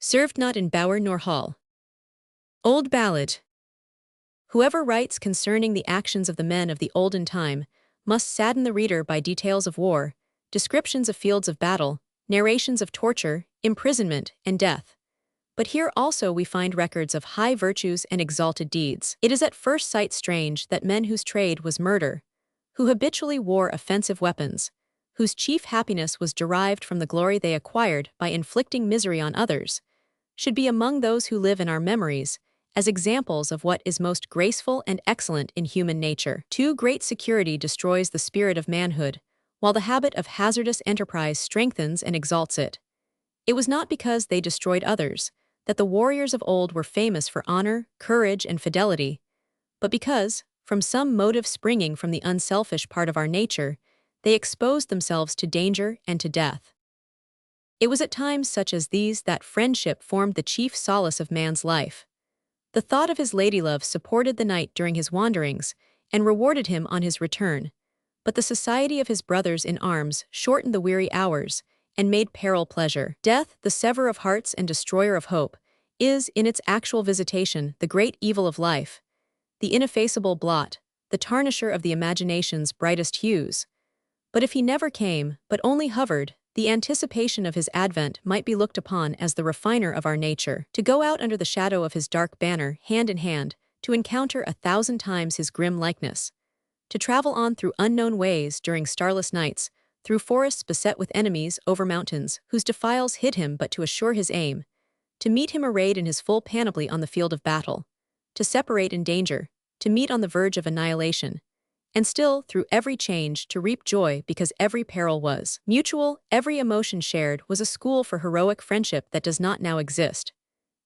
served not in bower nor hall. Old Ballad. Whoever writes concerning the actions of the men of the olden time must sadden the reader by details of war, descriptions of fields of battle, narrations of torture, imprisonment, and death. But here also we find records of high virtues and exalted deeds. It is at first sight strange that men whose trade was murder, who habitually wore offensive weapons, whose chief happiness was derived from the glory they acquired by inflicting misery on others, should be among those who live in our memories as examples of what is most graceful and excellent in human nature. Too great security destroys the spirit of manhood, while the habit of hazardous enterprise strengthens and exalts it. It was not because they destroyed others that the warriors of old were famous for honor, courage, and fidelity, but because, from some motive springing from the unselfish part of our nature, they exposed themselves to danger and to death. It was at times such as these that friendship formed the chief solace of man's life. The thought of his ladylove supported the knight during his wanderings and rewarded him on his return, but the society of his brothers in arms shortened the weary hours and made peril pleasure. Death, the severer of hearts and destroyer of hope, is, in its actual visitation, the great evil of life, the ineffaceable blot, the tarnisher of the imagination's brightest hues. But if he never came, but only hovered, the anticipation of his advent might be looked upon as the refiner of our nature. To go out under the shadow of his dark banner, hand in hand, to encounter 1,000 times his grim likeness, to travel on through unknown ways during starless nights, through forests beset with enemies, over mountains whose defiles hid him but to assure his aim, to meet him arrayed in his full panoply on the field of battle, to separate in danger, to meet on the verge of annihilation, and still, through every change, to reap joy because every peril was mutual, every emotion shared, was a school for heroic friendship that does not now exist.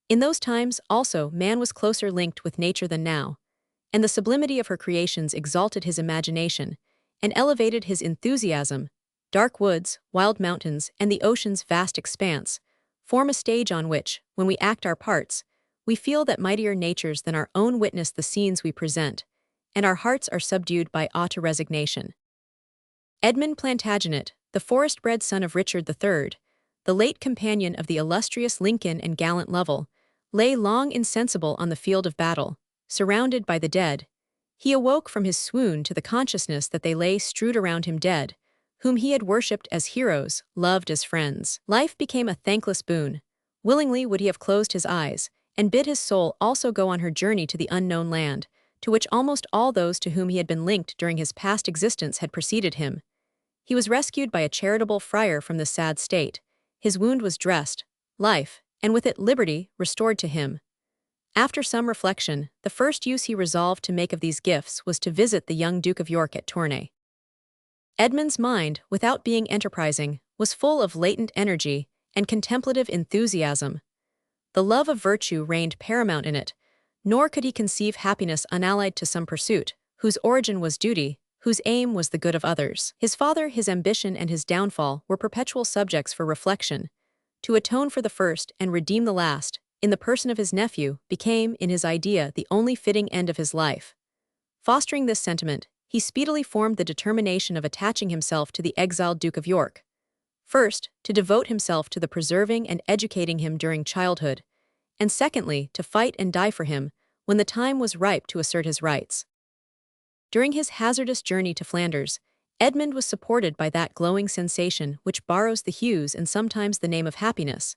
In those times, also, man was closer linked with nature than now, and the sublimity of her creations exalted his imagination and elevated his enthusiasm. Dark woods, wild mountains, and the ocean's vast expanse form a stage on which, when we act our parts, we feel that mightier natures than our own witness the scenes we present, and our hearts are subdued by awe to resignation. Edmund Plantagenet, the forest-bred son of Richard III, the late companion of the illustrious Lincoln and gallant Lovell, lay long insensible on the field of battle, surrounded by the dead. He awoke from his swoon to the consciousness that they lay strewed around him dead, whom he had worshipped as heroes, loved as friends. Life became a thankless boon. Willingly would he have closed his eyes, and bid his soul also go on her journey to the unknown land, to which almost all those to whom he had been linked during his past existence had preceded him. He was rescued by a charitable friar from this sad state. His wound was dressed, life, and with it liberty, restored to him. After some reflection, the first use he resolved to make of these gifts was to visit the young Duke of York at Tournay. Edmund's mind, without being enterprising, was full of latent energy and contemplative enthusiasm. The love of virtue reigned paramount in it, nor could he conceive happiness unallied to some pursuit, whose origin was duty, whose aim was the good of others. His father, his ambition, and his downfall were perpetual subjects for reflection. To atone for the first and redeem the last, in the person of his nephew, became, in his idea, the only fitting end of his life. Fostering this sentiment, he speedily formed the determination of attaching himself to the exiled Duke of York. First, to devote himself to the preserving and educating him during childhood, and secondly, to fight and die for him when the time was ripe to assert his rights. During his hazardous journey to Flanders, Edmund was supported by that glowing sensation which borrows the hues and sometimes the name of happiness.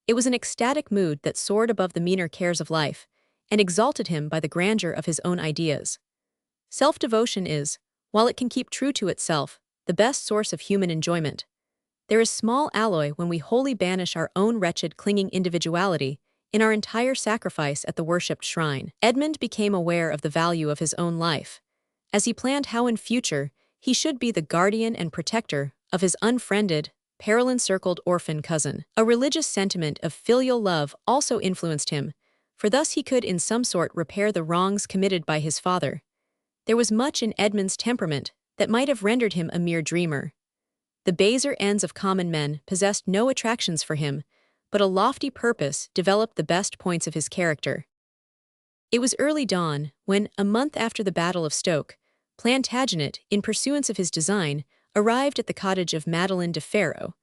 It was an ecstatic mood that soared above the meaner cares of life and exalted him by the grandeur of his own ideas. Self-devotion is, while it can keep true to itself, the best source of human enjoyment. There is small alloy when we wholly banish our own wretched clinging individuality in our entire sacrifice at the worshipped shrine. Edmund became aware of the value of his own life, as he planned how in future he should be the guardian and protector of his unfriended, peril-encircled orphan cousin. A religious sentiment of filial love also influenced him, for thus he could in some sort repair the wrongs committed by his father. There was much in Edmund's temperament that might have rendered him a mere dreamer. The baser ends of common men possessed no attractions for him, but a lofty purpose developed the best points of his character. It was early dawn when, a month after the Battle of Stoke, Plantagenet, in pursuance of his design, arrived at the cottage of Madeleine de Ferrot,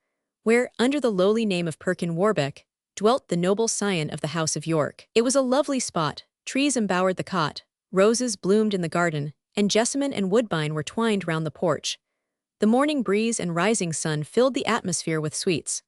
where, under the lowly name of Perkin Warbeck, dwelt the noble scion of the House of York. It was a lovely spot, trees embowered the cot, roses bloomed in the garden, and jessamine and woodbine were twined round the porch. The morning breeze and rising sun filled the atmosphere with sweets.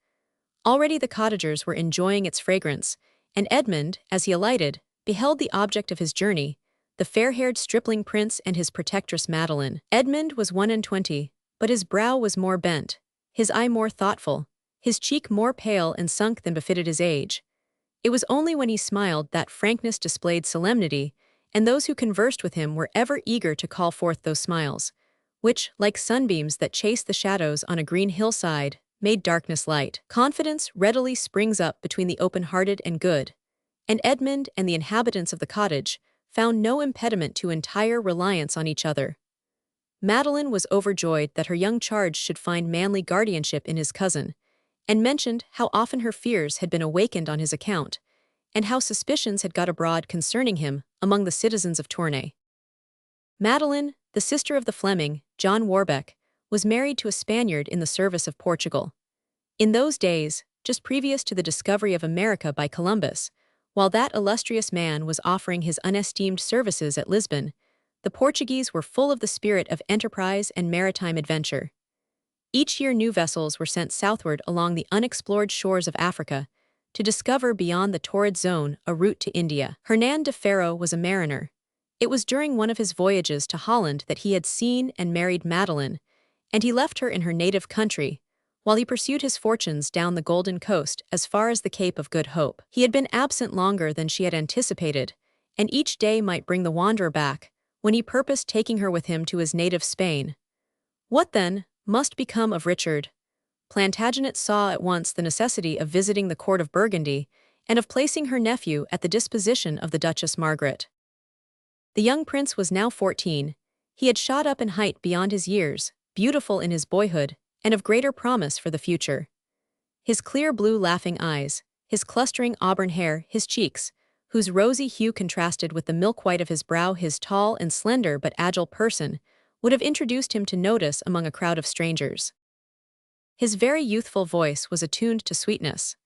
Already the cottagers were enjoying its fragrance, and Edmund, as he alighted, beheld the object of his journey, the fair-haired stripling prince and his protectress Madeline. Edmund was 21, but his brow was more bent, his eye more thoughtful, his cheek more pale and sunk than befitted his age. It was only when he smiled that frankness displayed solemnity, and those who conversed with him were ever eager to call forth those smiles, which, like sunbeams that chase the shadows on a green hillside, made darkness light. Confidence readily springs up between the open-hearted and good, and Edmund and the inhabitants of the cottage found no impediment to entire reliance on each other. Madeline was overjoyed that her young charge should find manly guardianship in his cousin, and mentioned how often her fears had been awakened on his account, and how suspicions had got abroad concerning him among the citizens of Tournay. Madeline, the sister of the Fleming, John Warbeck, was married to a Spaniard in the service of Portugal. In those days, just previous to the discovery of America by Columbus, while that illustrious man was offering his unesteemed services at Lisbon, the Portuguese were full of the spirit of enterprise and maritime adventure. Each year new vessels were sent southward along the unexplored shores of Africa to discover beyond the torrid zone a route to India. Hernan de Faro was a mariner. It was during one of his voyages to Holland that he had seen and married Madeline, and he left her in her native country, while he pursued his fortunes down the Golden Coast as far as the Cape of Good Hope. He had been absent longer than she had anticipated, and each day might bring the wanderer back, when he purposed taking her with him to his native Spain. What, then, must become of Richard? Plantagenet saw at once the necessity of visiting the court of Burgundy and of placing her nephew at the disposition of the Duchess Margaret. The young prince was now 14. He had shot up in height beyond his years, beautiful in his boyhood, and of greater promise for the future. His clear blue laughing eyes, his clustering auburn hair, his cheeks, whose rosy hue contrasted with the milk white of his brow, his tall and slender but agile person, would have introduced him to notice among a crowd of strangers. His very youthful voice was attuned to sweetness.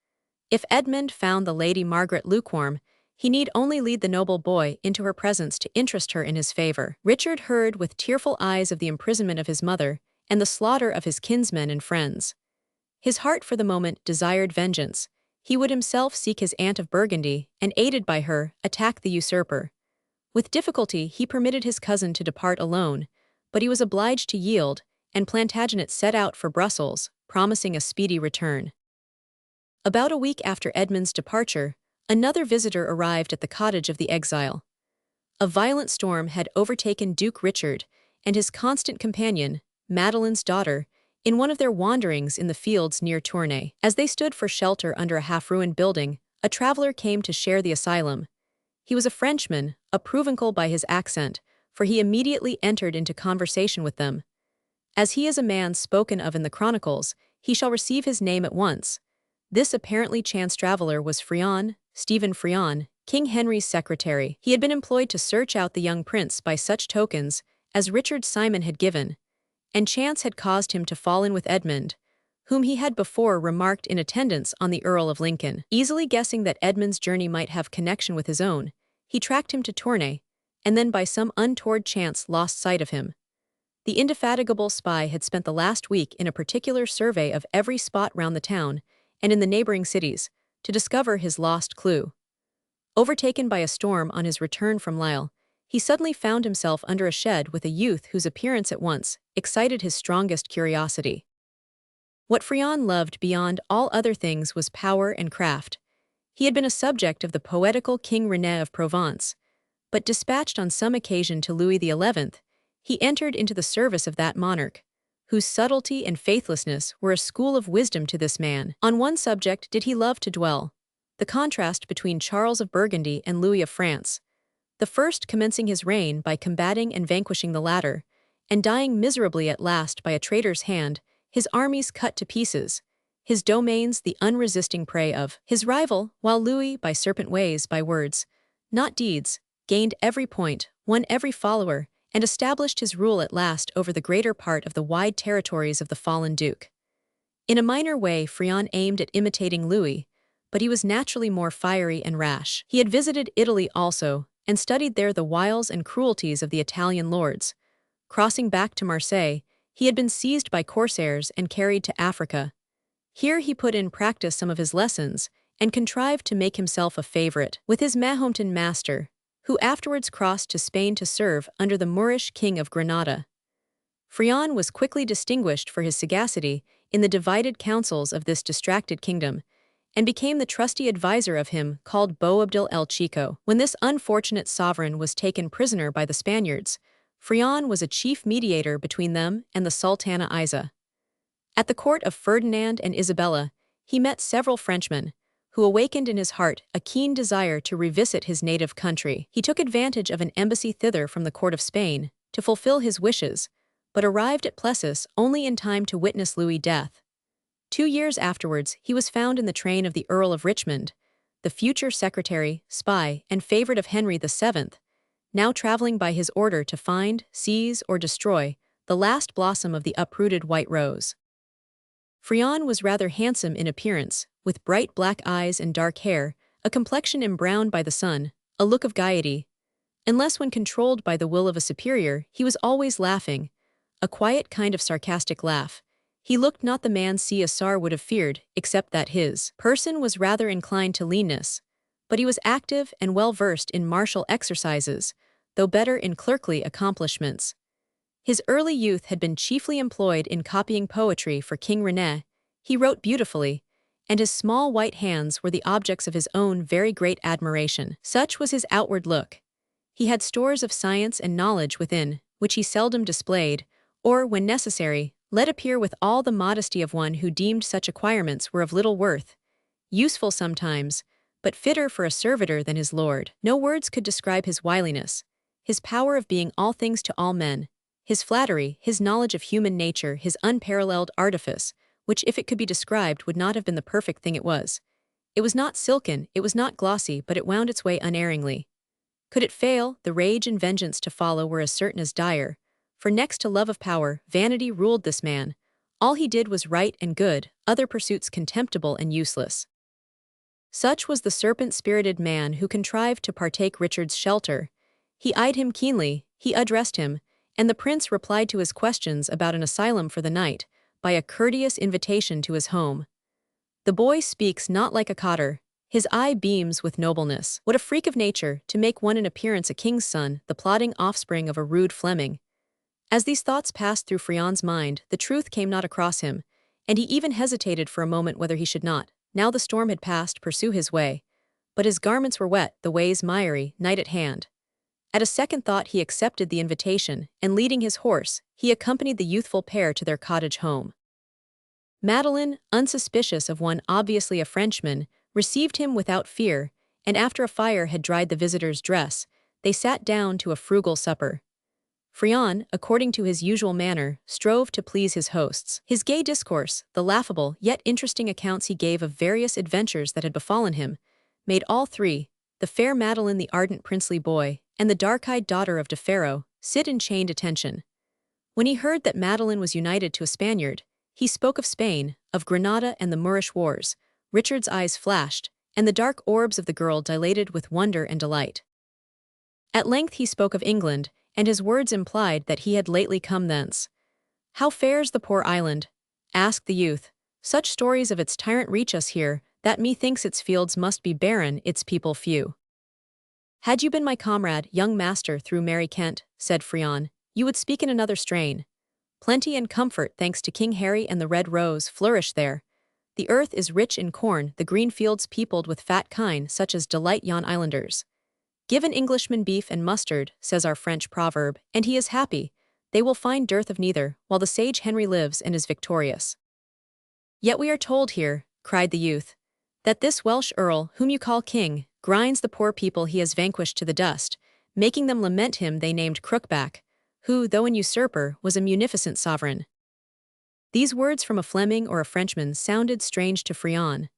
If Edmund found the Lady Margaret lukewarm, he need only lead the noble boy into her presence to interest her in his favor. Richard heard with tearful eyes of the imprisonment of his mother and the slaughter of his kinsmen and friends. His heart for the moment desired vengeance. He would himself seek his aunt of Burgundy, and aided by her, attack the usurper. With difficulty he permitted his cousin to depart alone, but he was obliged to yield, and Plantagenet set out for Brussels, promising a speedy return. About a week after Edmund's departure, another visitor arrived at the cottage of the exile. A violent storm had overtaken Duke Richard and his constant companion, Madeline's daughter, in one of their wanderings in the fields near Tournay. As they stood for shelter under a half-ruined building, a traveler came to share the asylum. He was a Frenchman, a provincial by his accent, for he immediately entered into conversation with them. As he is a man spoken of in the chronicles, he shall receive his name at once. This apparently chance traveler was Frion, Stephen Frion, King Henry's secretary. He had been employed to search out the young prince by such tokens as Richard Simon had given, and chance had caused him to fall in with Edmund, whom he had before remarked in attendance on the Earl of Lincoln. Easily guessing that Edmund's journey might have connection with his own, he tracked him to Tournay, and then by some untoward chance lost sight of him. The indefatigable spy had spent the last week in a particular survey of every spot round the town, and in the neighboring cities, to discover his lost clue. Overtaken by a storm on his return from Lisle, he suddenly found himself under a shed with a youth whose appearance at once excited his strongest curiosity. What Frion loved beyond all other things was power and craft. He had been a subject of the poetical King René of Provence, but dispatched on some occasion to Louis XI, he entered into the service of that monarch, whose subtlety and faithlessness were a school of wisdom to this man. On one subject did he love to dwell, the contrast between Charles of Burgundy and Louis of France, the first commencing his reign by combating and vanquishing the latter, and dying miserably at last by a traitor's hand, his armies cut to pieces, his domains the unresisting prey of his rival, while Louis, by serpent ways, by words, not deeds, gained every point, won every follower, and established his rule at last over the greater part of the wide territories of the fallen duke. In a minor way Frion aimed at imitating Louis, but he was naturally more fiery and rash. He had visited Italy also, and studied there the wiles and cruelties of the Italian lords. Crossing back to Marseille, he had been seized by corsairs and carried to Africa. Here he put in practice some of his lessons, and contrived to make himself a favorite with his Mahometan master, who afterwards crossed to Spain to serve under the Moorish king of Granada. Frion was quickly distinguished for his sagacity in the divided counsels of this distracted kingdom, and became the trusty adviser of him called Boabdil el Chico. When this unfortunate sovereign was taken prisoner by the Spaniards, Frion was a chief mediator between them and the Sultana Isa. At the court of Ferdinand and Isabella, he met several Frenchmen, who awakened in his heart a keen desire to revisit his native country. He took advantage of an embassy thither from the court of Spain to fulfill his wishes, but arrived at Plessis only in time to witness Louis' death. 2 years afterwards, he was found in the train of the Earl of Richmond, the future secretary, spy, and favorite of Henry VII, now traveling by his order to find, seize, or destroy the last blossom of the uprooted white rose. Frion was rather handsome in appearance, with bright black eyes and dark hair, a complexion embrowned by the sun, a look of gaiety. Unless when controlled by the will of a superior, he was always laughing, a quiet kind of sarcastic laugh. He looked not the man Caesar would have feared, except that his person was rather inclined to leanness, but he was active and well-versed in martial exercises, though better in clerkly accomplishments. His early youth had been chiefly employed in copying poetry for King René. He wrote beautifully, and his small white hands were the objects of his own very great admiration. Such was his outward look. He had stores of science and knowledge within, which he seldom displayed, or, when necessary, let appear with all the modesty of one who deemed such acquirements were of little worth, useful sometimes, but fitter for a servitor than his lord. No words could describe his wiliness, his power of being all things to all men, his flattery, his knowledge of human nature, his unparalleled artifice, which if it could be described would not have been the perfect thing it was. It was not silken, it was not glossy, but it wound its way unerringly. Could it fail, the rage and vengeance to follow were as certain as dire, for next to love of power, vanity ruled this man. All he did was right and good, other pursuits contemptible and useless. Such was the serpent-spirited man who contrived to partake Richard's shelter. He eyed him keenly, he addressed him, and the prince replied to his questions about an asylum for the night by a courteous invitation to his home. The boy speaks not like a cotter, his eye beams with nobleness. What a freak of nature, to make one in appearance a king's son, the plodding offspring of a rude Fleming. As these thoughts passed through Frion's mind, the truth came not across him, and he even hesitated for a moment whether he should not, now the storm had passed, pursue his way. But his garments were wet, the ways miry, night at hand. At a second thought he accepted the invitation, and leading his horse, he accompanied the youthful pair to their cottage home. Madeline, unsuspicious of one obviously a Frenchman, received him without fear, and after a fire had dried the visitor's dress, they sat down to a frugal supper. Frion, according to his usual manner, strove to please his hosts. His gay discourse, the laughable yet interesting accounts he gave of various adventures that had befallen him, made all three, the fair Madeline, the ardent princely boy, and the dark-eyed daughter of De Ferro, sit in chained attention. When he heard that Madeline was united to a Spaniard, he spoke of Spain, of Granada and the Moorish wars. Richard's eyes flashed, and the dark orbs of the girl dilated with wonder and delight. At length he spoke of England, and his words implied that he had lately come thence. "How fares the poor island?" asked the youth. "Such stories of its tyrant reach us here, that methinks its fields must be barren, its people few." "Had you been my comrade, young master, through merry Kent," said Frion, "you would speak in another strain. Plenty and comfort, thanks to King Harry and the Red Rose, flourish there. The earth is rich in corn, the green fields peopled with fat kine such as delight yon islanders. Give an Englishman beef and mustard, says our French proverb, and he is happy. They will find dearth of neither, while the sage Henry lives and is victorious." "Yet we are told here," cried the youth, "that this Welsh earl, whom you call king, grinds the poor people he has vanquished to the dust, making them lament him they named Crookback, who, though an usurper, was a munificent sovereign." These words from a Fleming or a Frenchman sounded strange to Frion.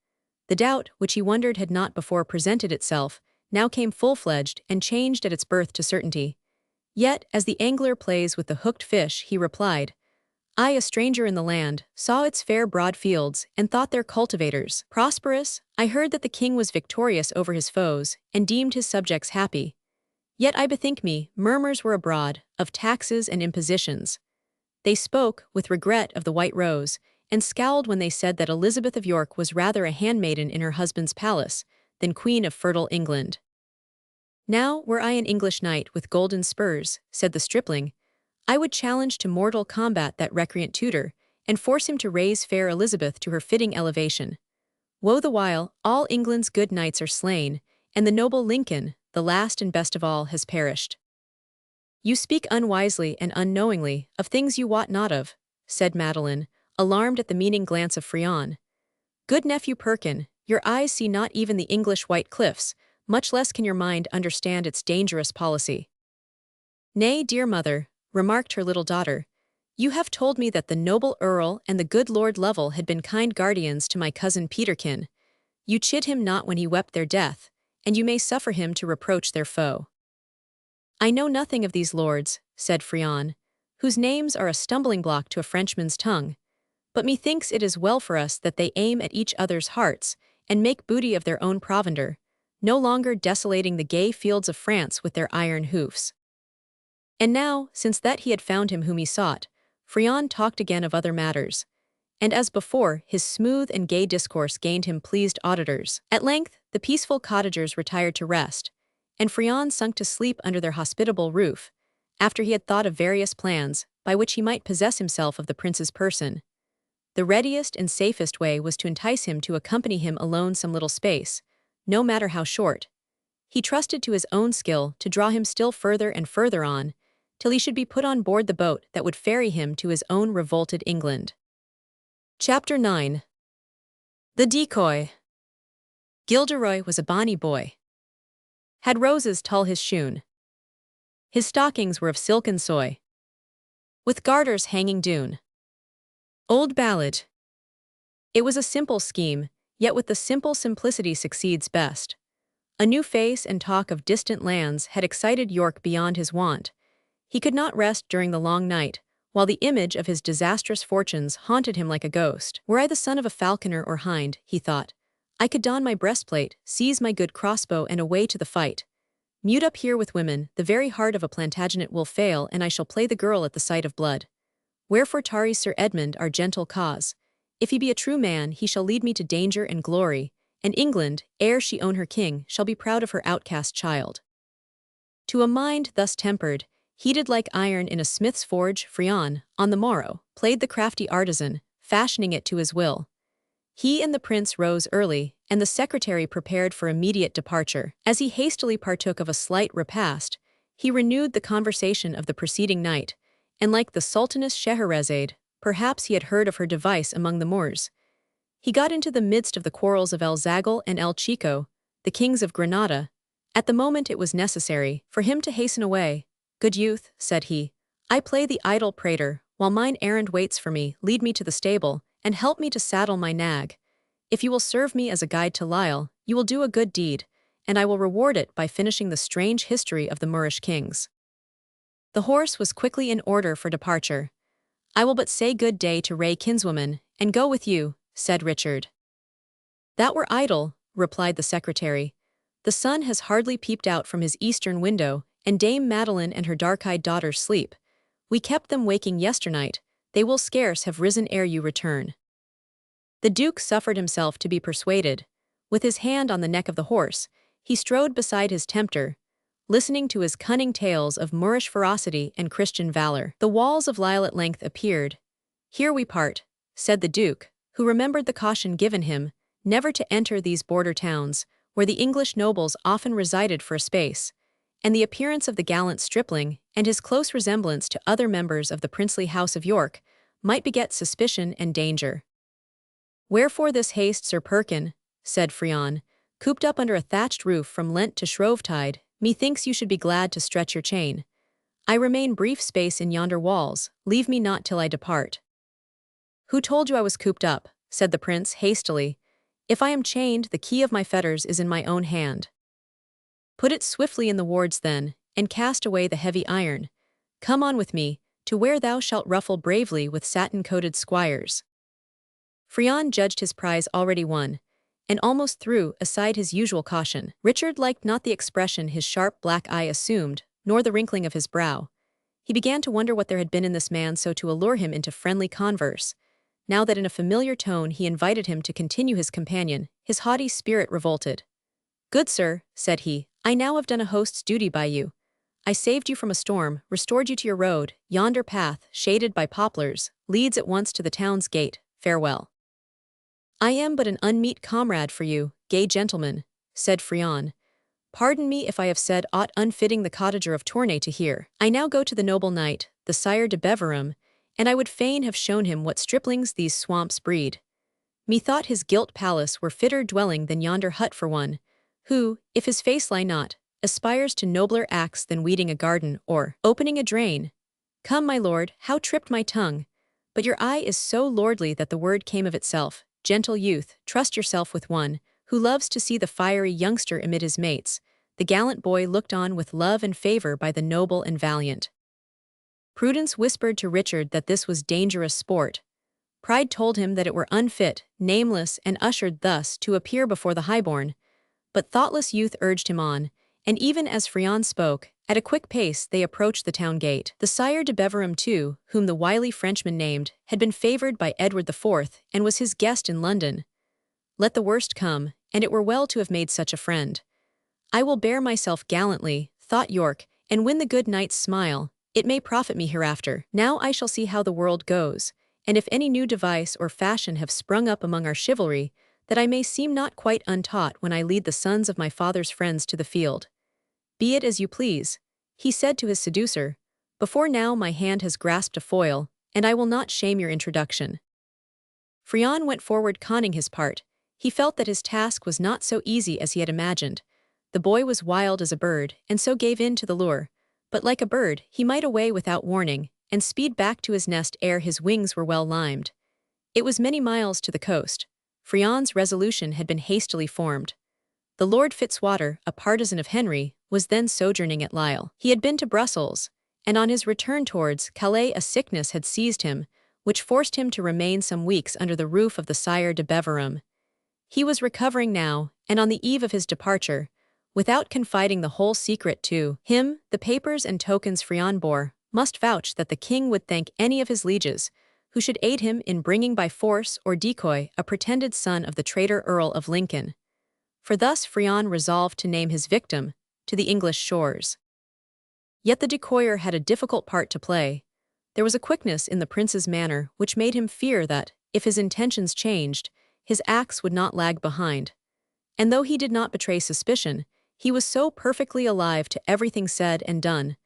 The doubt, which he wondered had not before presented itself, now came full-fledged and changed at its birth to certainty. Yet, as the angler plays with the hooked fish, he replied, I, a stranger in the land, saw its fair broad fields, and thought their cultivators prosperous. I heard that the king was victorious over his foes, and deemed his subjects happy. Yet I bethink me, murmurs were abroad, of taxes and impositions. They spoke, with regret, of the White Rose, and scowled when they said that Elizabeth of York was rather a handmaiden in her husband's palace, than queen of fertile England. Now, were I an English knight with golden spurs, said the stripling, I would challenge to mortal combat that recreant tutor, and force him to raise fair Elizabeth to her fitting elevation. Woe the while, all England's good knights are slain, and the noble Lincoln, the last and best of all, has perished. You speak unwisely and unknowingly of things you wot not of, said Madeline, alarmed at the meaning glance of Frion. Good nephew Perkin, your eyes see not even the English white cliffs, much less can your mind understand its dangerous policy. Nay, dear mother, remarked her little daughter, you have told me that the noble Earl and the good Lord Lovell had been kind guardians to my cousin Peterkin. You chid him not when he wept their death, and you may suffer him to reproach their foe. I know nothing of these lords, said Frion, whose names are a stumbling block to a Frenchman's tongue, but methinks it is well for us that they aim at each other's hearts, and make booty of their own provender, no longer desolating the gay fields of France with their iron hoofs. And now, since that he had found him whom he sought, Frion talked again of other matters, and as before, his smooth and gay discourse gained him pleased auditors. At length, the peaceful cottagers retired to rest, and Frion sunk to sleep under their hospitable roof, after he had thought of various plans by which he might possess himself of the prince's person. The readiest and safest way was to entice him to accompany him alone some little space, no matter how short. He trusted to his own skill to draw him still further and further on, till he should be put on board the boat that would ferry him to his own revolted England. Chapter 9. The Decoy. Gilderoy was a bonny boy. Had roses tull his shoon. His stockings were of silken soy, with garters hanging doon. Old Ballad. It was a simple scheme, yet with the simple simplicity succeeds best. A new face and talk of distant lands had excited York beyond his wont. He could not rest during the long night, while the image of his disastrous fortunes haunted him like a ghost. Were I the son of a falconer or hind, he thought, I could don my breastplate, seize my good crossbow, and away to the fight. Mute up here with women, the very heart of a Plantagenet will fail, and I shall play the girl at the sight of blood. Wherefore tarries Sir Edmund our gentle cause? If he be a true man, he shall lead me to danger and glory, and England, ere she own her king, shall be proud of her outcast child. To a mind thus tempered, heated like iron in a smith's forge, Frion, on the morrow, played the crafty artisan, fashioning it to his will. He and the prince rose early, and the secretary prepared for immediate departure. As he hastily partook of a slight repast, he renewed the conversation of the preceding night, and like the Sultaness Scheherazade, perhaps he had heard of her device among the Moors. He got into the midst of the quarrels of El Zagal and El Chico, the kings of Granada. At the moment it was necessary for him to hasten away. Good youth, said he, I play the idle prater, while mine errand waits for me. Lead me to the stable, and help me to saddle my nag. If you will serve me as a guide to Lisle, you will do a good deed, and I will reward it by finishing the strange history of the Moorish kings. The horse was quickly in order for departure. I will but say good day to Ray kinswoman, and go with you, said Richard. That were idle, replied the secretary. The sun has hardly peeped out from his eastern window, and Dame Madeline and her dark-eyed daughters sleep. We kept them waking yesternight, they will scarce have risen ere you return. The Duke suffered himself to be persuaded. With his hand on the neck of the horse, he strode beside his tempter, listening to his cunning tales of Moorish ferocity and Christian valor. The walls of Lisle at length appeared. Here we part, said the Duke, who remembered the caution given him, never to enter these border towns, where the English nobles often resided for a space, and the appearance of the gallant stripling, and his close resemblance to other members of the princely house of York, might beget suspicion and danger. Wherefore this haste, Sir Perkin, said Frion, cooped up under a thatched roof from Lent to Shrovetide, methinks you should be glad to stretch your chain. I remain brief space in yonder walls, leave me not till I depart. Who told you I was cooped up? Said the prince hastily. If I am chained, the key of my fetters is in my own hand. Put it swiftly in the wards then, and cast away the heavy iron. Come on with me, to where thou shalt ruffle bravely with satin-coated squires." Frion judged his prize already won, and almost threw aside his usual caution. Richard liked not the expression his sharp black eye assumed, nor the wrinkling of his brow. He began to wonder what there had been in this man so to allure him into friendly converse. Now that in a familiar tone he invited him to continue his companion, his haughty spirit revolted. "Good sir," said he, "I now have done a host's duty by you. I saved you from a storm, restored you to your road. Yonder path, shaded by poplars, leads at once to the town's gate. Farewell." "I am but an unmeet comrade for you, gay gentleman," said Frion. "Pardon me if I have said aught unfitting the cottager of Tournay to hear. I now go to the noble knight, the Sire de Beverham, and I would fain have shown him what striplings these swamps breed. Methought his gilt palace were fitter dwelling than yonder hut for one, who, if his face lie not, aspires to nobler acts than weeding a garden or opening a drain. Come, my lord, how tripped my tongue! But your eye is so lordly that the word came of itself. Gentle youth, trust yourself with one, who loves to see the fiery youngster amid his mates, the gallant boy looked on with love and favor by the noble and valiant." Prudence whispered to Richard that this was dangerous sport. Pride told him that it were unfit, nameless, and ushered thus to appear before the highborn. But thoughtless youth urged him on, and even as Frion spoke, at a quick pace they approached the town gate. The Sire de Beverham too, whom the wily Frenchman named, had been favoured by Edward IV, and was his guest in London. Let the worst come, and it were well to have made such a friend. "I will bear myself gallantly," thought York, "and win the good knight's smile. It may profit me hereafter. Now I shall see how the world goes, and if any new device or fashion have sprung up among our chivalry, that I may seem not quite untaught when I lead the sons of my father's friends to the field. Be it as you please," he said to his seducer. "Before now my hand has grasped a foil, and I will not shame your introduction." Frion went forward conning his part. He felt that his task was not so easy as he had imagined. The boy was wild as a bird, and so gave in to the lure. But like a bird, he might away without warning, and speed back to his nest ere his wings were well limed. It was many miles to the coast. Frion's resolution had been hastily formed. The Lord Fitzwater, a partisan of Henry, was then sojourning at Lisle. He had been to Brussels, and on his return towards Calais a sickness had seized him, which forced him to remain some weeks under the roof of the Sire de Beverham. He was recovering now, and on the eve of his departure, without confiding the whole secret to him, the papers and tokens Frion bore must vouch that the king would thank any of his lieges who should aid him in bringing by force or decoy a pretended son of the traitor Earl of Lincoln. For thus Frion resolved to name his victim to the English shores. Yet the decoyer had a difficult part to play. There was a quickness in the prince's manner which made him fear that, if his intentions changed, his acts would not lag behind. And though he did not betray suspicion, he was so perfectly alive to everything said and done,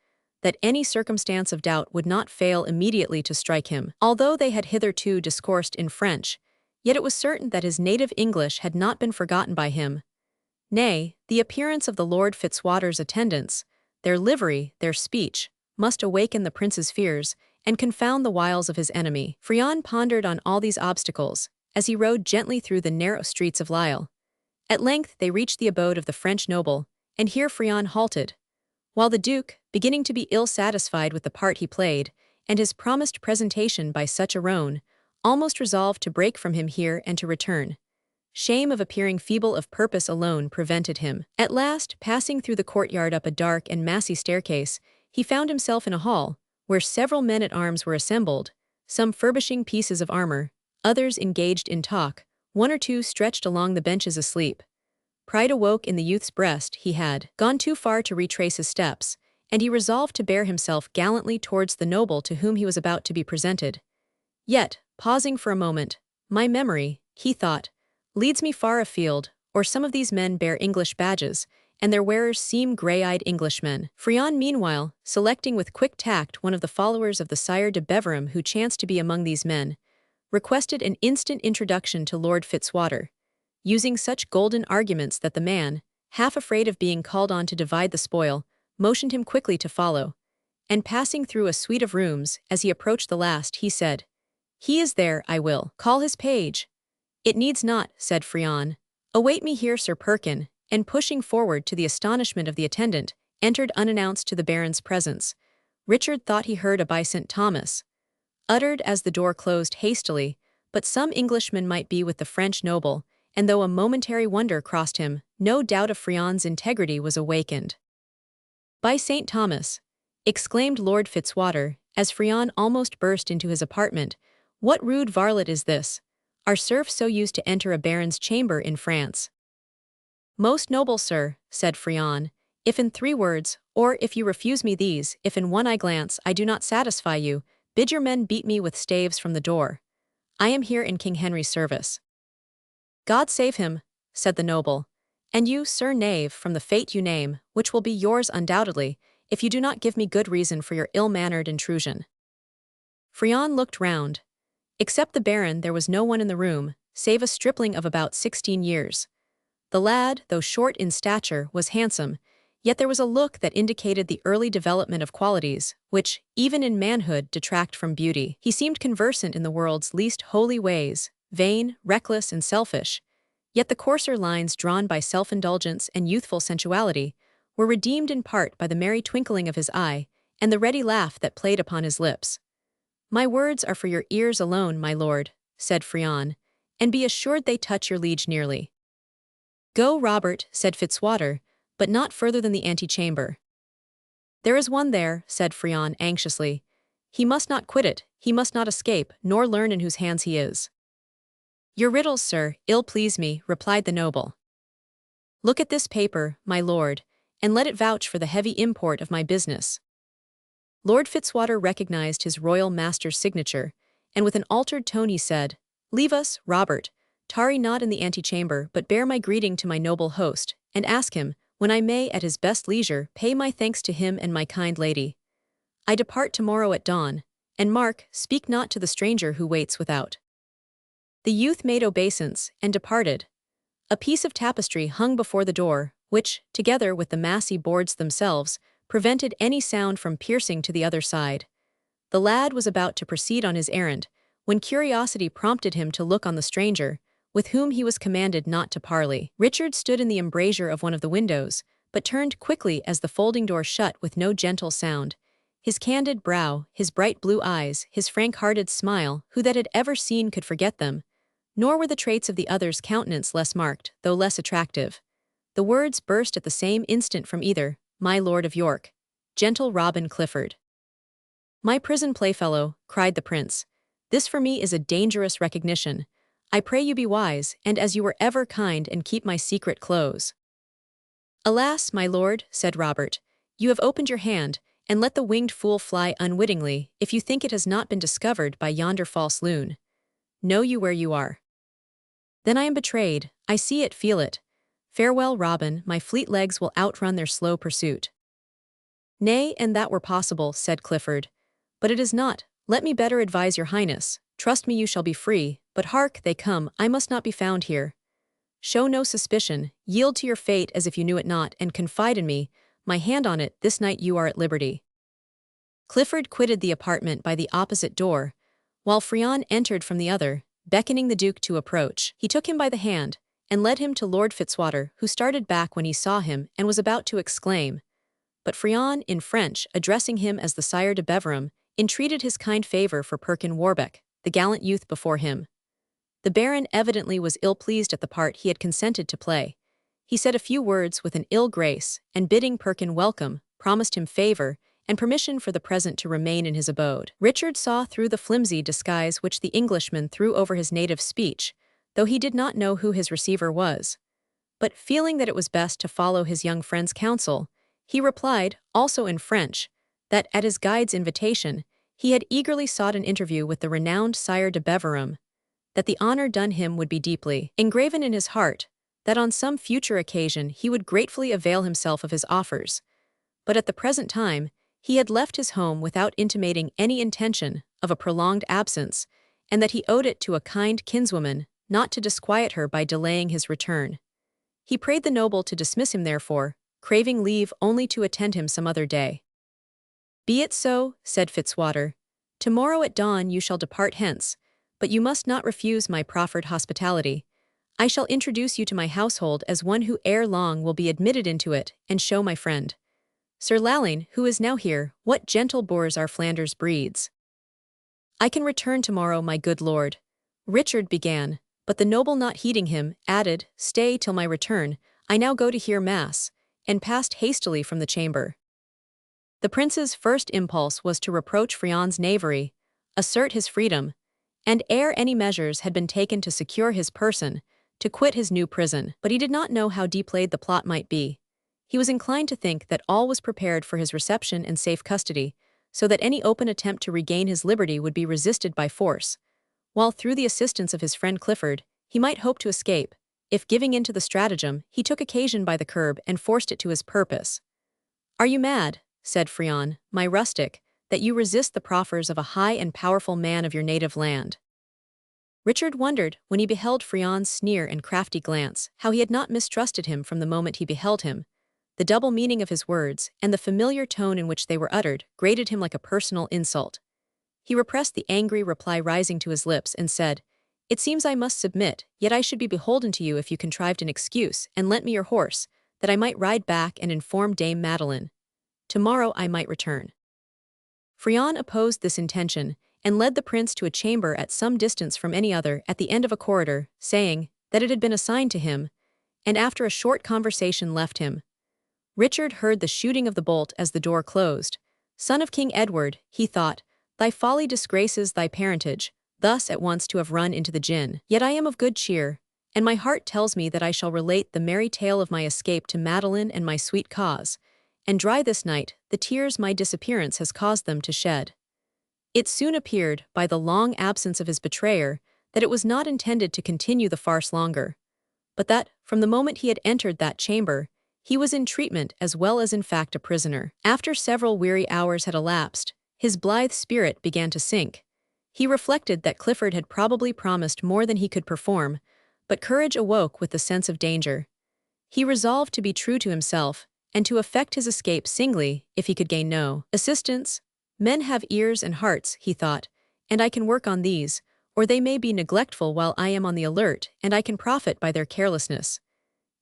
that any circumstance of doubt would not fail immediately to strike him. Although they had hitherto discoursed in French, yet it was certain that his native English had not been forgotten by him. Nay, the appearance of the Lord Fitzwater's attendants, their livery, their speech, must awaken the prince's fears and confound the wiles of his enemy. Frion pondered on all these obstacles as he rode gently through the narrow streets of Lisle. At length they reached the abode of the French noble, and here Frion halted, while the duke, beginning to be ill-satisfied with the part he played, and his promised presentation by such a roan, almost resolved to break from him here and to return. Shame of appearing feeble of purpose alone prevented him. At last, passing through the courtyard up a dark and massy staircase, he found himself in a hall, where several men-at-arms were assembled, some furbishing pieces of armor, others engaged in talk, one or two stretched along the benches asleep. Pride awoke in the youth's breast. He had gone too far to retrace his steps, and he resolved to bear himself gallantly towards the noble to whom he was about to be presented. Yet, pausing for a moment, "My memory," he thought, "leads me far afield, or some of these men bear English badges, and their wearers seem grey-eyed Englishmen." Frion meanwhile, selecting with quick tact one of the followers of the Sire de Beverham who chanced to be among these men, requested an instant introduction to Lord Fitzwater, using such golden arguments that the man, half afraid of being called on to divide the spoil, motioned him quickly to follow, and passing through a suite of rooms, as he approached the last, he said, "He is there, I will call his page." "It needs not," said Frion. "Await me here, Sir Perkin," and pushing forward to the astonishment of the attendant, entered unannounced to the baron's presence. Richard thought he heard a by St. Thomas, uttered as the door closed hastily, but some Englishman might be with the French noble, and though a momentary wonder crossed him, no doubt of Friant's integrity was awakened. "By St. Thomas," exclaimed Lord Fitzwater, as Friant almost burst into his apartment, "what rude varlet is this? Are serfs so used to enter a baron's chamber in France?" "Most noble sir," said Friant, "if in 3 words, or if you refuse me these, if in one eye glance I do not satisfy you, bid your men beat me with staves from the door. I am here in King Henry's service." "God save him," said the noble, "and you, sir knave, from the fate you name, which will be yours undoubtedly, if you do not give me good reason for your ill-mannered intrusion." Friant looked round. Except the baron there was no one in the room, save a stripling of about 16 years. The lad, though short in stature, was handsome, yet there was a look that indicated the early development of qualities, which, even in manhood, detract from beauty. He seemed conversant in the world's least holy ways, vain, reckless, and selfish, yet the coarser lines drawn by self-indulgence and youthful sensuality were redeemed in part by the merry twinkling of his eye and the ready laugh that played upon his lips. "My words are for your ears alone, my lord," said Friant, "and be assured they touch your liege nearly." "Go, Robert," said Fitzwater, "but not further than the antechamber." "There is one there," said Friant anxiously. "He must not quit it, he must not escape, nor learn in whose hands he is." "Your riddles, sir, ill please me," replied the noble. "Look at this paper, my lord, and let it vouch for the heavy import of my business." Lord Fitzwater recognized his royal master's signature, and with an altered tone he said, "Leave us, Robert, tarry not in the antechamber, but bear my greeting to my noble host, and ask him, when I may at his best leisure pay my thanks to him and my kind lady. I depart tomorrow at dawn, and mark, speak not to the stranger who waits without." The youth made obeisance, and departed. A piece of tapestry hung before the door, which, together with the massy boards themselves, prevented any sound from piercing to the other side. The lad was about to proceed on his errand, when curiosity prompted him to look on the stranger, with whom he was commanded not to parley. Richard stood in the embrasure of one of the windows, but turned quickly as the folding door shut with no gentle sound. His candid brow, his bright blue eyes, his frank-hearted smile, who that had ever seen could forget them? Nor were the traits of the other's countenance less marked, though less attractive. The words burst at the same instant from either, "My Lord of York, gentle Robin Clifford." "My prison playfellow," cried the prince, "this for me is a dangerous recognition. I pray you be wise, and as you were ever kind, and keep my secret close." "Alas, my lord," said Robert, "you have opened your hand, and let the winged fool fly unwittingly, if you think it has not been discovered by yonder false loon. Know you where you are? Then I am betrayed, I see it, feel it. Farewell, Robin, my fleet legs will outrun their slow pursuit." "Nay, and that were possible," said Clifford. "But it is not. Let me better advise your highness. Trust me, you shall be free, but hark, they come, I must not be found here. Show no suspicion, yield to your fate as if you knew it not, and confide in me, my hand on it, this night you are at liberty." Clifford quitted the apartment by the opposite door, while Friant entered from the other, beckoning the Duke to approach. He took him by the hand, and led him to Lord Fitzwater, who started back when he saw him, and was about to exclaim. But Friant, in French, addressing him as the Sire de Beverham, entreated his kind favour for Perkin Warbeck, the gallant youth before him. The Baron evidently was ill-pleased at the part he had consented to play. He said a few words with an ill grace, and bidding Perkin welcome, promised him favour, and permission for the present to remain in his abode. Richard saw through the flimsy disguise which the Englishman threw over his native speech, though he did not know who his receiver was. But feeling that it was best to follow his young friend's counsel, he replied, also in French, that at his guide's invitation, he had eagerly sought an interview with the renowned Sire de Beverham, that the honour done him would be deeply engraven in his heart, that on some future occasion he would gratefully avail himself of his offers. But at the present time, he had left his home without intimating any intention of a prolonged absence, and that he owed it to a kind kinswoman not to disquiet her by delaying his return. He prayed the noble to dismiss him therefore, craving leave only to attend him some other day. "Be it so," said Fitzwater. "Tomorrow at dawn you shall depart hence, but you must not refuse my proffered hospitality. I shall introduce you to my household as one who ere long will be admitted into it, and show my friend. Sir Lalling, who is now here, what gentle boars our Flanders breeds. I can return tomorrow, my good lord. Richard began, but the noble not heeding him, added, Stay till my return, I now go to hear mass, and passed hastily from the chamber. The prince's first impulse was to reproach Friant's knavery, assert his freedom, and ere any measures had been taken to secure his person, to quit his new prison. But he did not know how deep laid the plot might be. He was inclined to think that all was prepared for his reception and safe custody, so that any open attempt to regain his liberty would be resisted by force, while through the assistance of his friend Clifford, he might hope to escape, if giving in to the stratagem, he took occasion by the curb and forced it to his purpose. Are you mad, said Friant, my rustic, that you resist the proffers of a high and powerful man of your native land? Richard wondered, when he beheld Friant's sneer and crafty glance, how he had not mistrusted him from the moment he beheld him. The double meaning of his words, and the familiar tone in which they were uttered, grated him like a personal insult. He repressed the angry reply rising to his lips and said, It seems I must submit, yet I should be beholden to you if you contrived an excuse and lent me your horse, that I might ride back and inform Dame Madeline. Tomorrow I might return. Friant opposed this intention, and led the prince to a chamber at some distance from any other at the end of a corridor, saying that it had been assigned to him, and after a short conversation left him. Richard heard the shooting of the bolt as the door closed. Son of King Edward, he thought, thy folly disgraces thy parentage, thus at once to have run into the gin. Yet I am of good cheer, and my heart tells me that I shall relate the merry tale of my escape to Madeline and my sweet cause, and dry this night the tears my disappearance has caused them to shed. It soon appeared, by the long absence of his betrayer, that it was not intended to continue the farce longer, but that, from the moment he had entered that chamber, he was in treatment as well as in fact a prisoner. After several weary hours had elapsed, his blithe spirit began to sink. He reflected that Clifford had probably promised more than he could perform, but courage awoke with the sense of danger. He resolved to be true to himself, and to effect his escape singly, if he could gain no assistance. Men have ears and hearts, he thought, and I can work on these, or they may be neglectful while I am on the alert, and I can profit by their carelessness.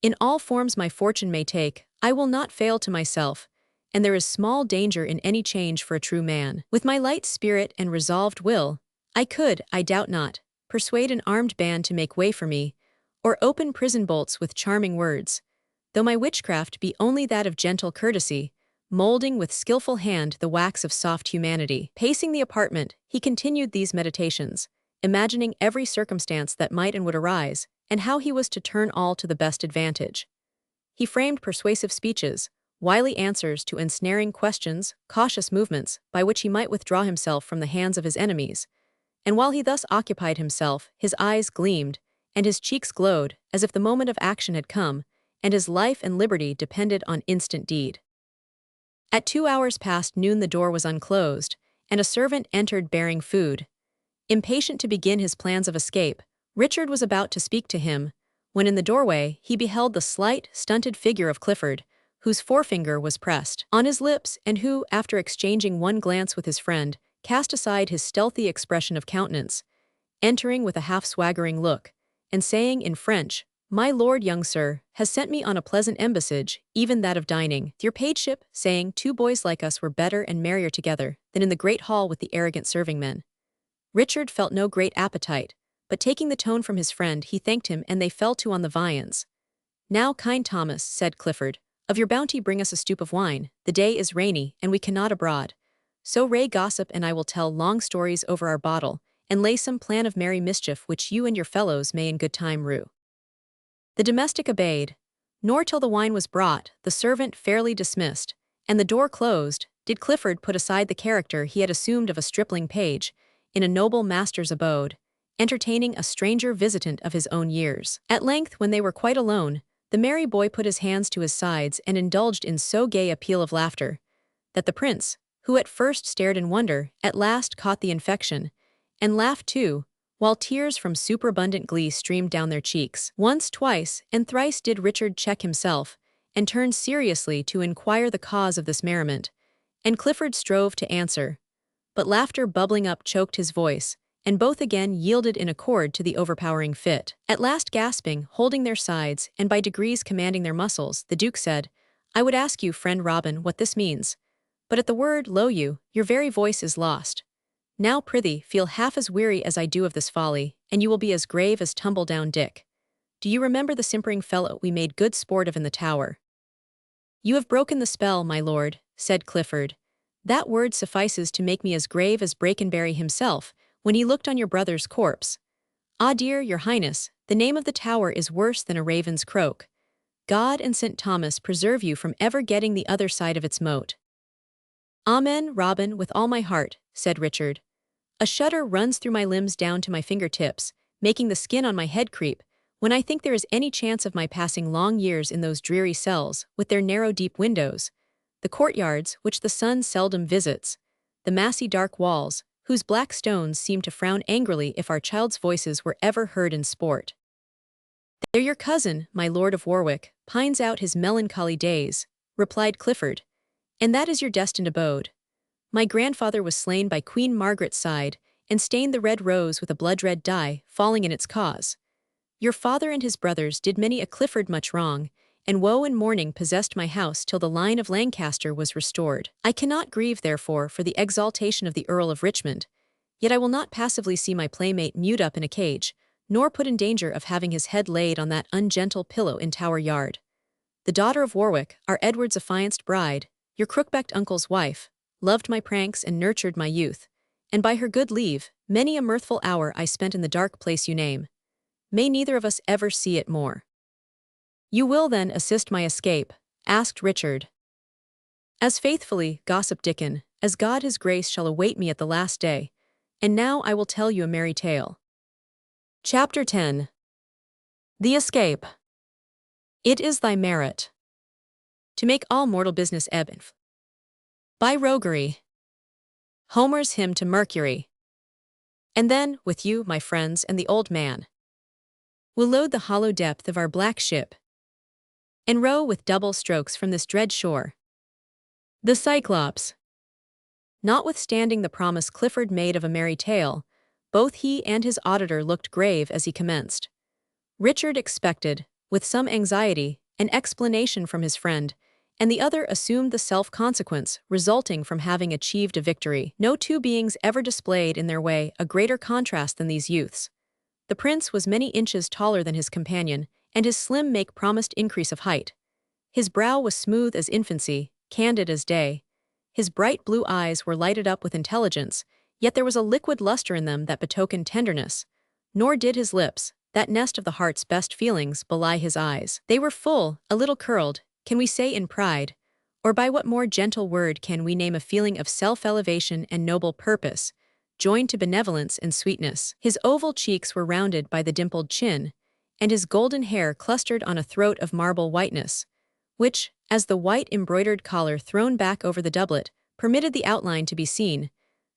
In all forms my fortune may take, I will not fail to myself, and there is small danger in any change for a true man. With my light spirit and resolved will, I could, I doubt not, persuade an armed band to make way for me, or open prison bolts with charming words, though my witchcraft be only that of gentle courtesy, molding with skillful hand the wax of soft humanity. Pacing the apartment, he continued these meditations, imagining every circumstance that might and would arise, and how he was to turn all to the best advantage. He framed persuasive speeches, wily answers to ensnaring questions, cautious movements, by which he might withdraw himself from the hands of his enemies, and while he thus occupied himself, his eyes gleamed, and his cheeks glowed, as if the moment of action had come, and his life and liberty depended on instant deed. At 2 hours past noon the door was unclosed, and a servant entered bearing food. Impatient to begin his plans of escape, Richard was about to speak to him, when in the doorway he beheld the slight, stunted figure of Clifford, whose forefinger was pressed on his lips, and who, after exchanging one glance with his friend, cast aside his stealthy expression of countenance, entering with a half-swaggering look, and saying in French, My lord, young sir, has sent me on a pleasant embassage, even that of dining, your pageship, saying 2 boys like us were better and merrier together than in the great hall with the arrogant serving-men. Richard felt no great appetite, but taking the tone from his friend, he thanked him, and they fell to on the viands. Now, kind Thomas, said Clifford, of your bounty bring us a stoup of wine, the day is rainy, and we cannot abroad. So Ray gossip and I will tell long stories over our bottle, and lay some plan of merry mischief which you and your fellows may in good time rue. The domestic obeyed, nor till the wine was brought, the servant fairly dismissed, and the door closed, did Clifford put aside the character he had assumed of a stripling page, in a noble master's abode, entertaining a stranger visitant of his own years. At length, when they were quite alone, the merry boy put his hands to his sides and indulged in so gay a peal of laughter, that the prince, who at first stared in wonder, at last caught the infection, and laughed too, while tears from superabundant glee streamed down their cheeks. Once, twice, and thrice did Richard check himself, and turn seriously to inquire the cause of this merriment, and Clifford strove to answer, but laughter bubbling up choked his voice, and both again yielded in accord to the overpowering fit. At last gasping, holding their sides, and by degrees commanding their muscles, the Duke said, I would ask you, friend Robin, what this means. But at the word, lo you, your very voice is lost. Now prithee, feel half as weary as I do of this folly, and you will be as grave as tumble-down Dick. Do you remember the simpering fellow we made good sport of in the Tower? You have broken the spell, my lord, said Clifford. That word suffices to make me as grave as Brakenbury himself, when he looked on your brother's corpse. Ah dear, your highness, the name of the Tower is worse than a raven's croak. God and St. Thomas preserve you from ever getting the other side of its moat. Amen, Robin, with all my heart, said Richard. A shudder runs through my limbs down to my fingertips, making the skin on my head creep, when I think there is any chance of my passing long years in those dreary cells, with their narrow deep windows, the courtyards, which the sun seldom visits, the massy dark walls, whose black stones seem to frown angrily if our child's voices were ever heard in sport. There your cousin, my Lord of Warwick, pines out his melancholy days, replied Clifford, and that is your destined abode. My grandfather was slain by Queen Margaret's side, and stained the red rose with a blood-red dye, falling in its cause. Your father and his brothers did many a Clifford much wrong, and woe and mourning possessed my house till the line of Lancaster was restored. I cannot grieve, therefore, for the exaltation of the Earl of Richmond, yet I will not passively see my playmate mewed up in a cage, nor put in danger of having his head laid on that ungentle pillow in Tower Yard. The daughter of Warwick, our Edward's affianced bride, your crook-backed uncle's wife, loved my pranks and nurtured my youth, and by her good leave, many a mirthful hour I spent in the dark place you name. May neither of us ever see it more. You will then assist my escape? Asked Richard. As faithfully, gossip Dickon, as God his grace shall await me at the last day. And now I will tell you a merry tale. Chapter 10. The Escape. It is thy merit to make all mortal business ebb and flow. By roguery. Homer's hymn to Mercury. And then, with you, my friends, and the old man, we'll load the hollow depth of our black ship, and row with double strokes from this dread shore. The Cyclops. Notwithstanding the promise Clifford made of a merry tale, both he and his auditor looked grave as he commenced. Richard expected, with some anxiety, an explanation from his friend, and the other assumed the self-consequence resulting from having achieved a victory. No two beings ever displayed in their way a greater contrast than these youths. The prince was many inches taller than his companion, and his slim make promised increase of height. His brow was smooth as infancy, candid as day. His bright blue eyes were lighted up with intelligence, yet there was a liquid luster in them that betokened tenderness. Nor did his lips, that nest of the heart's best feelings, belie his eyes. They were full, a little curled, can we say in pride, or by what more gentle word can we name a feeling of self-elevation and noble purpose, joined to benevolence and sweetness. His oval cheeks were rounded by the dimpled chin, and his golden hair clustered on a throat of marble whiteness, which, as the white embroidered collar thrown back over the doublet permitted the outline to be seen,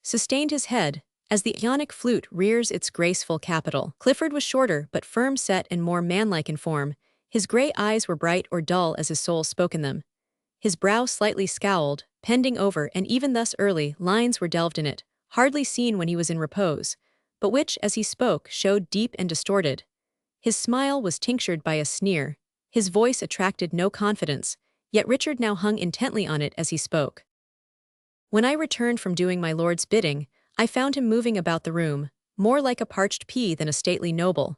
sustained his head, as the Ionic flute rears its graceful capital. Clifford was shorter but firm-set and more manlike in form. His gray eyes were bright or dull as his soul spoke in them. His brow slightly scowled, pending over, and even thus early lines were delved in it, hardly seen when he was in repose, but which, as he spoke, showed deep and distorted. His smile was tinctured by a sneer. His voice attracted no confidence, yet Richard now hung intently on it as he spoke. When I returned from doing my lord's bidding, I found him moving about the room, more like a parched pea than a stately noble.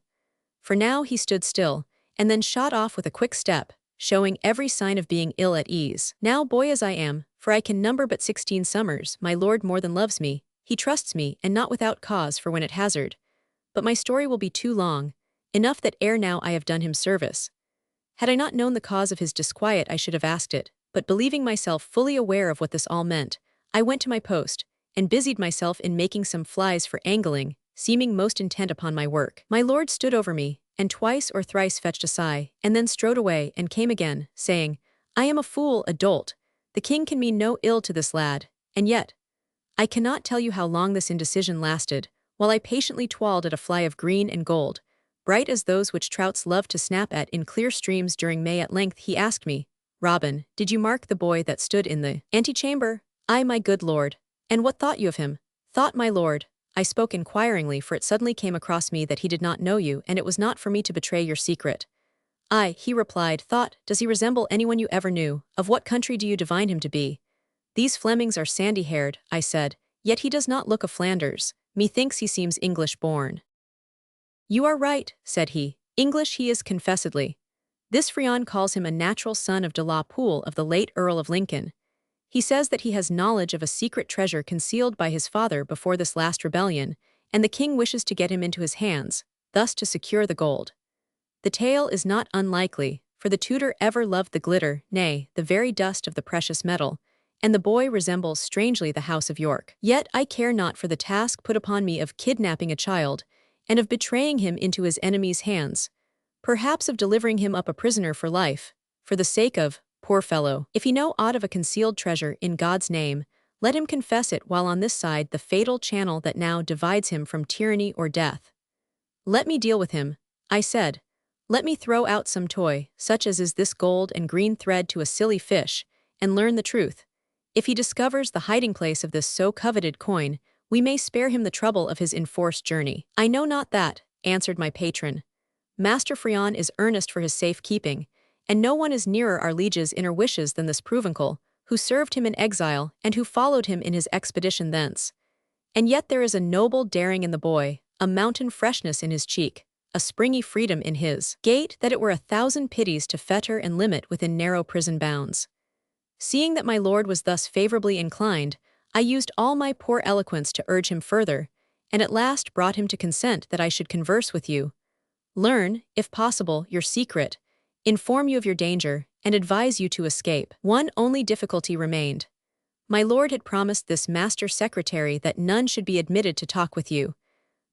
For now he stood still, and then shot off with a quick step, showing every sign of being ill at ease. Now, boy as I am, for I can number but 16 summers, my lord more than loves me, he trusts me, and not without cause for when at hazard. But my story will be too long, enough that ere now I have done him service. Had I not known the cause of his disquiet I should have asked it, but believing myself fully aware of what this all meant, I went to my post, and busied myself in making some flies for angling, seeming most intent upon my work. My lord stood over me, and twice or thrice fetched a sigh, and then strode away and came again, saying, I am a fool, a dolt. The king can mean no ill to this lad, and yet, I cannot tell you how long this indecision lasted, while I patiently twalled at a fly of green and gold, bright as those which trouts love to snap at in clear streams during May. At length he asked me, Robin, did you mark the boy that stood in the antechamber? Ay, my good lord. And what thought you of him? Thought, my lord. I spoke inquiringly, for it suddenly came across me that he did not know you, and it was not for me to betray your secret. "Aye," he replied, "thought, does he resemble anyone you ever knew? Of what country do you divine him to be?" "These Flemings are sandy-haired," I said, "yet he does not look of Flanders. Methinks he seems English-born." "You are right," said he, "English he is confessedly. This Frion calls him a natural son of de la Pole of the late Earl of Lincoln. He says that he has knowledge of a secret treasure concealed by his father before this last rebellion, and the king wishes to get him into his hands, thus to secure the gold. The tale is not unlikely, for the tutor ever loved the glitter, nay, the very dust of the precious metal, and the boy resembles strangely the house of York. Yet I care not for the task put upon me of kidnapping a child, and of betraying him into his enemy's hands, perhaps of delivering him up a prisoner for life, for the sake of, poor fellow, if he know aught of a concealed treasure in God's name, let him confess it while on this side the fatal channel that now divides him from tyranny or death. Let me deal with him," I said. "Let me throw out some toy, such as is this gold and green thread to a silly fish, and learn the truth. If he discovers the hiding-place of this so coveted coin, we may spare him the trouble of his enforced journey." "I know not that," answered my patron. "Master Frion is earnest for his safe keeping, and no one is nearer our liege's inner wishes than this provincial, who served him in exile and who followed him in his expedition thence. And yet there is a noble daring in the boy, a mountain freshness in his cheek, a springy freedom in his gait that it were 1,000 pities to fetter and limit within narrow prison bounds." Seeing that my lord was thus favorably inclined, I used all my poor eloquence to urge him further, and at last brought him to consent that I should converse with you, learn, if possible, your secret, inform you of your danger, and advise you to escape. One only difficulty remained. My lord had promised this master secretary that none should be admitted to talk with you.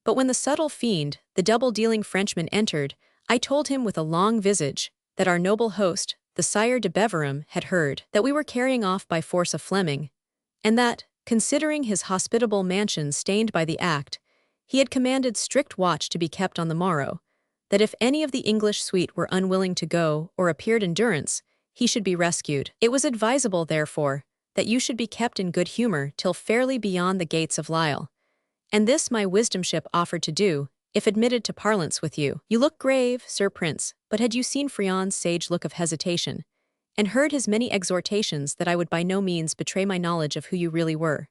But when the subtle fiend, the double-dealing Frenchman, entered, I told him with a long visage that our noble host, the Sire de Beverham, had heard that we were carrying off by force a Fleming, and that, considering his hospitable mansion stained by the act, he had commanded strict watch to be kept on the morrow, that if any of the English suite were unwilling to go or appeared in durance, he should be rescued. It was advisable, therefore, that you should be kept in good humor till fairly beyond the gates of Lisle. And this my wisdomship offered to do, if admitted to parlance with you. You look grave, Sir Prince, but had you seen Frion's sage look of hesitation, and heard his many exhortations that I would by no means betray my knowledge of who you really were,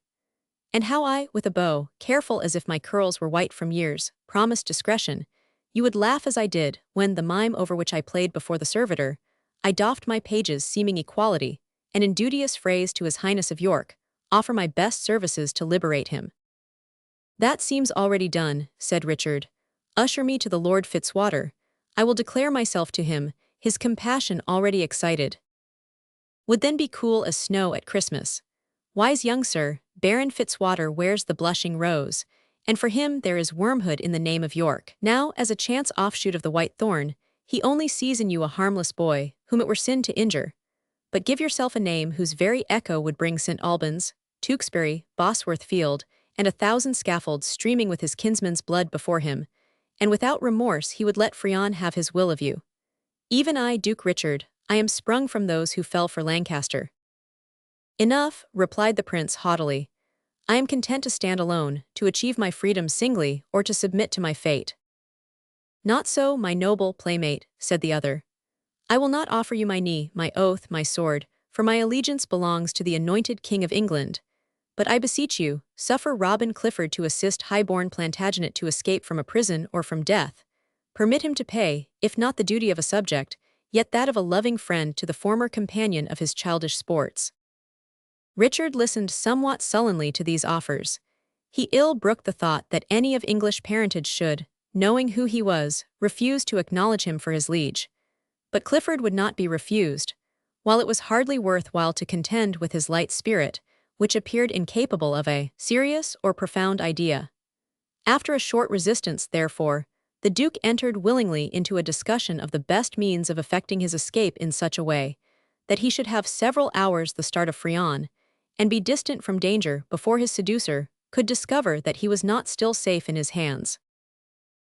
and how I, with a bow, careful as if my curls were white from years, promised discretion, you would laugh as I did, when, the mime over which I played before the servitor, I doffed my page's seeming equality, and in duteous phrase to his Highness of York, offer my best services to liberate him. "That seems already done," said Richard. "Usher me to the Lord Fitzwater. I will declare myself to him, his compassion already excited. Would then be cool as snow at Christmas. Wise young sir, Baron Fitzwater wears the blushing rose, and for him there is wormhood in the name of York. Now, as a chance offshoot of the white thorn, he only sees in you a harmless boy, whom it were sin to injure. But give yourself a name whose very echo would bring St. Albans, Tewkesbury, Bosworth Field, and 1,000 scaffolds streaming with his kinsman's blood before him, and without remorse he would let Frion have his will of you. Even I, Duke Richard, I am sprung from those who fell for Lancaster." "Enough," replied the prince haughtily. "I am content to stand alone, to achieve my freedom singly, or to submit to my fate." "Not so, my noble playmate," said the other. "I will not offer you my knee, my oath, my sword, for my allegiance belongs to the anointed King of England. But I beseech you, suffer Robin Clifford to assist high-born Plantagenet to escape from a prison or from death. Permit him to pay, if not the duty of a subject, yet that of a loving friend to the former companion of his childish sports." Richard listened somewhat sullenly to these offers. He ill brooked the thought that any of English parentage should, knowing who he was, refuse to acknowledge him for his liege. But Clifford would not be refused, while it was hardly worth while to contend with his light spirit, which appeared incapable of a serious or profound idea. After a short resistance, therefore, the Duke entered willingly into a discussion of the best means of effecting his escape in such a way that he should have several hours the start of Frion, and be distant from danger before his seducer could discover that he was not still safe in his hands.